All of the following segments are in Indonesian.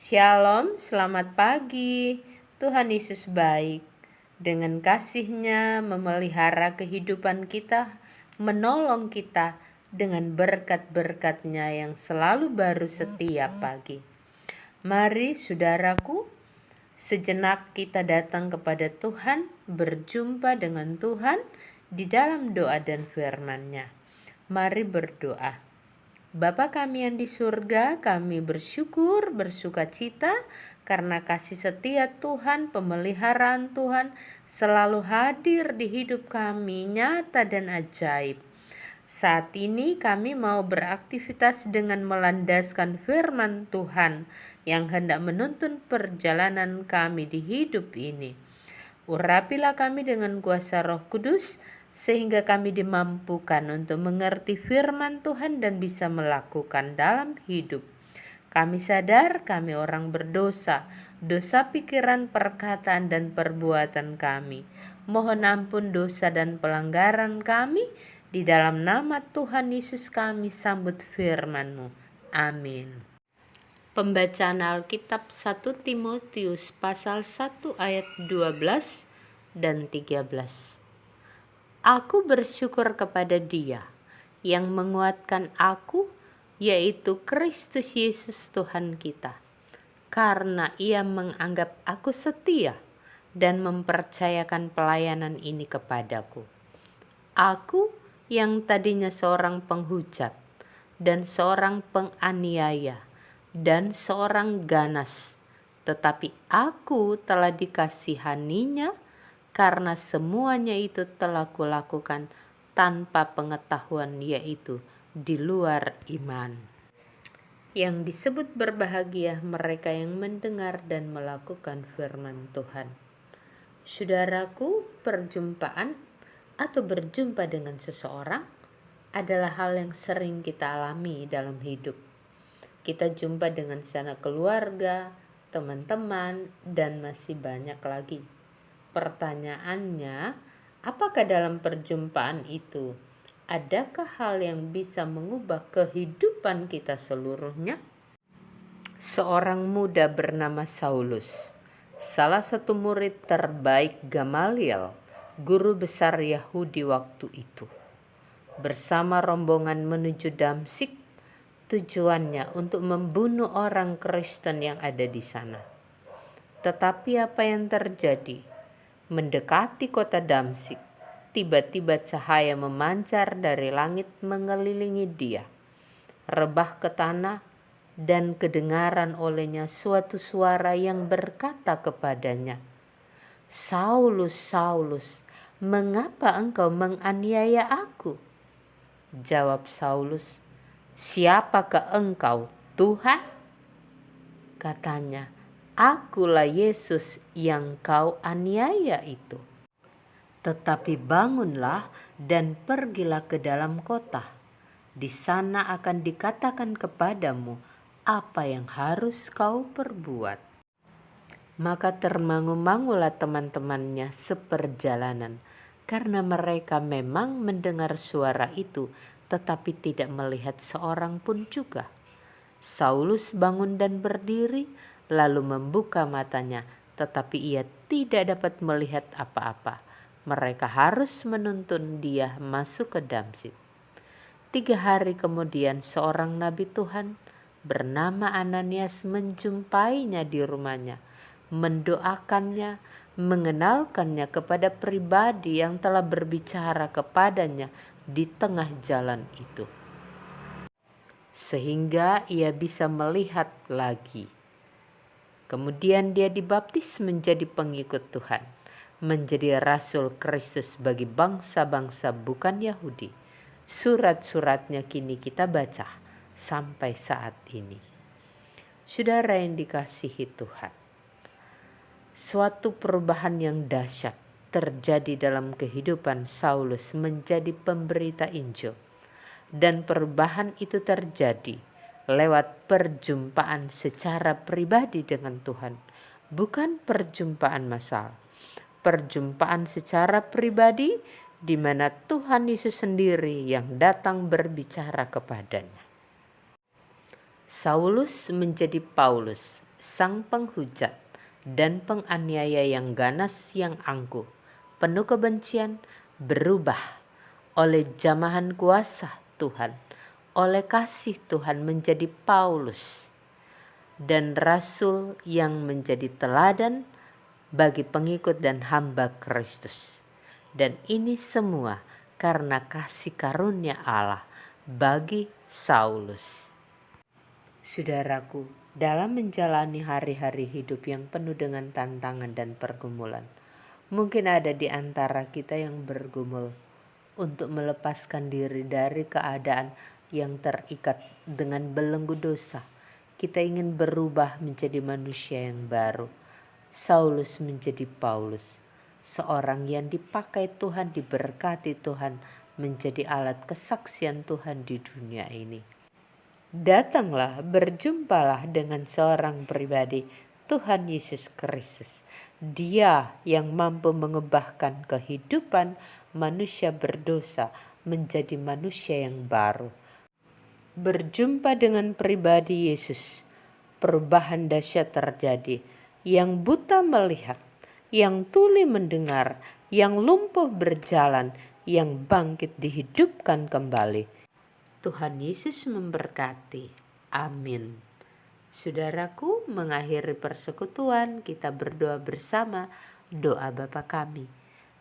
Shalom, selamat pagi. Tuhan Yesus baik. Dengan kasih-Nya memelihara kehidupan kita, menolong kita dengan berkat-berkat-Nya yang selalu baru setiap pagi. Mari saudaraku, sejenak kita datang kepada Tuhan, berjumpa dengan Tuhan di dalam doa dan firman-Nya. Mari berdoa. Bapa kami yang di surga, kami bersyukur, bersukacita karena kasih setia Tuhan, pemeliharaan Tuhan selalu hadir di hidup kami, nyata dan ajaib. Saat ini kami mau beraktivitas dengan melandaskan firman Tuhan yang hendak menuntun perjalanan kami di hidup ini. Urapilah kami dengan kuasa Roh Kudus, sehingga kami dimampukan untuk mengerti firman Tuhan dan bisa melakukan dalam hidup. Kami sadar kami orang berdosa, dosa pikiran, perkataan, dan perbuatan kami. Mohon ampun dosa dan pelanggaran kami. Di dalam nama Tuhan Yesus kami sambut firman-Mu. Amin. Pembacaan Alkitab 1 Timotius pasal 1 ayat 12 dan 13. Aku bersyukur kepada Dia yang menguatkan aku, yaitu Kristus Yesus Tuhan kita, karena Ia menganggap aku setia dan mempercayakan pelayanan ini kepadaku. Aku yang tadinya seorang penghujat dan seorang penganiaya dan seorang ganas, tetapi aku telah dikasihaninya karena semuanya itu telah kulakukan tanpa pengetahuan, yaitu di luar iman. Yang disebut berbahagia mereka yang mendengar dan melakukan firman Tuhan. Saudaraku, perjumpaan atau berjumpa dengan seseorang adalah hal yang sering kita alami dalam hidup. Kita jumpa dengan sanak keluarga, teman-teman, dan masih banyak lagi. Pertanyaannya, apakah dalam perjumpaan itu adakah hal yang bisa mengubah kehidupan kita seluruhnya? Seorang muda bernama Saulus, salah satu murid terbaik Gamaliel, guru besar Yahudi waktu itu, bersama rombongan menuju Damsyik. Tujuannya untuk membunuh orang Kristen yang ada di sana. Tetapi apa yang terjadi? Mendekati kota Damsyik, tiba-tiba cahaya memancar dari langit mengelilingi dia, rebah ke tanah, dan kedengaran olehnya suatu suara yang berkata kepadanya, "Saulus, Saulus, mengapa engkau menganiaya aku?" Jawab Saulus, "Siapakah engkau, Tuhan?" Katanya, "Akulah Yesus yang kau aniaya itu. Tetapi bangunlah dan pergilah ke dalam kota. Di sana akan dikatakan kepadamu apa yang harus kau perbuat." Maka termangu-mangulah teman-temannya seperjalanan, karena mereka memang mendengar suara itu, tetapi tidak melihat seorang pun juga. Saulus bangun dan berdiri, lalu membuka matanya, tetapi ia tidak dapat melihat apa-apa. Mereka harus menuntun dia masuk ke Damsyik. 3 hari kemudian seorang nabi Tuhan bernama Ananias menjumpainya di rumahnya, mendoakannya, mengenalkannya kepada pribadi yang telah berbicara kepadanya di tengah jalan itu, sehingga ia bisa melihat lagi. Kemudian dia dibaptis menjadi pengikut Tuhan, menjadi rasul Kristus bagi bangsa-bangsa bukan Yahudi. Surat-suratnya kini kita baca sampai saat ini. Saudara yang dikasihi Tuhan, suatu perubahan yang dahsyat terjadi dalam kehidupan Saulus menjadi pemberita Injil. Dan perubahan itu terjadi lewat perjumpaan secara pribadi dengan Tuhan, bukan perjumpaan massal. Perjumpaan secara pribadi di mana Tuhan Yesus sendiri yang datang berbicara kepadanya. Saulus menjadi Paulus sang penghujat dan penganiaya yang ganas yang angkuh, penuh kebencian, berubah oleh jamahan kuasa Tuhan, oleh kasih Tuhan menjadi Paulus dan rasul yang menjadi teladan bagi pengikut dan hamba Kristus. Dan ini semua karena kasih karunia Allah bagi Saulus. Saudaraku, dalam menjalani hari-hari hidup yang penuh dengan tantangan dan pergumulan, mungkin ada di antara kita yang bergumul untuk melepaskan diri dari keadaan yang terikat dengan belenggu dosa. Kita ingin berubah menjadi manusia yang baru. Saulus menjadi Paulus, seorang yang dipakai Tuhan, diberkati Tuhan, menjadi alat kesaksian Tuhan di dunia ini. Datanglah, berjumpalah dengan seorang pribadi, Tuhan Yesus Kristus. Dia yang mampu mengubahkan kehidupan manusia berdosa menjadi manusia yang baru. Berjumpa dengan pribadi Yesus, perubahan dahsyat terjadi. Yang buta melihat, yang tuli mendengar, yang lumpuh berjalan, yang bangkit dihidupkan kembali. Tuhan Yesus memberkati. Amin. Saudaraku, mengakhiri persekutuan, kita berdoa bersama doa Bapa kami.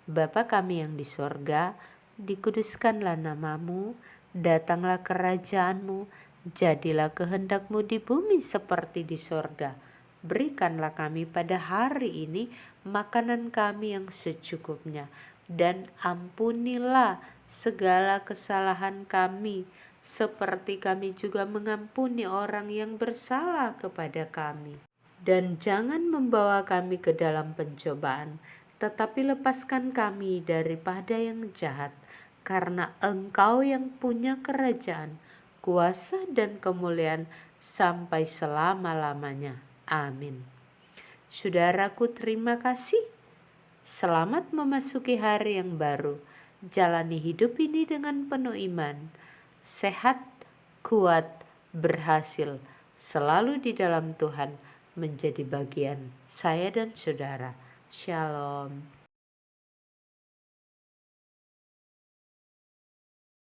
Bapa kami yang di sorga, dikuduskanlah namamu, datanglah kerajaanmu, jadilah kehendakmu di bumi seperti di sorga. Berikanlah kami pada hari ini makanan kami yang secukupnya, dan ampunilah segala kesalahan kami, seperti kami juga mengampuni orang yang bersalah kepada kami. Dan jangan membawa kami ke dalam pencobaan, tetapi lepaskan kami daripada yang jahat, karena Engkau yang punya kerajaan, kuasa dan kemuliaan sampai selama-lamanya. Amin. Saudaraku, terima kasih. Selamat memasuki hari yang baru. Jalani hidup ini dengan penuh iman, sehat, kuat, berhasil, selalu di dalam Tuhan menjadi bagian saya dan saudara. Shalom.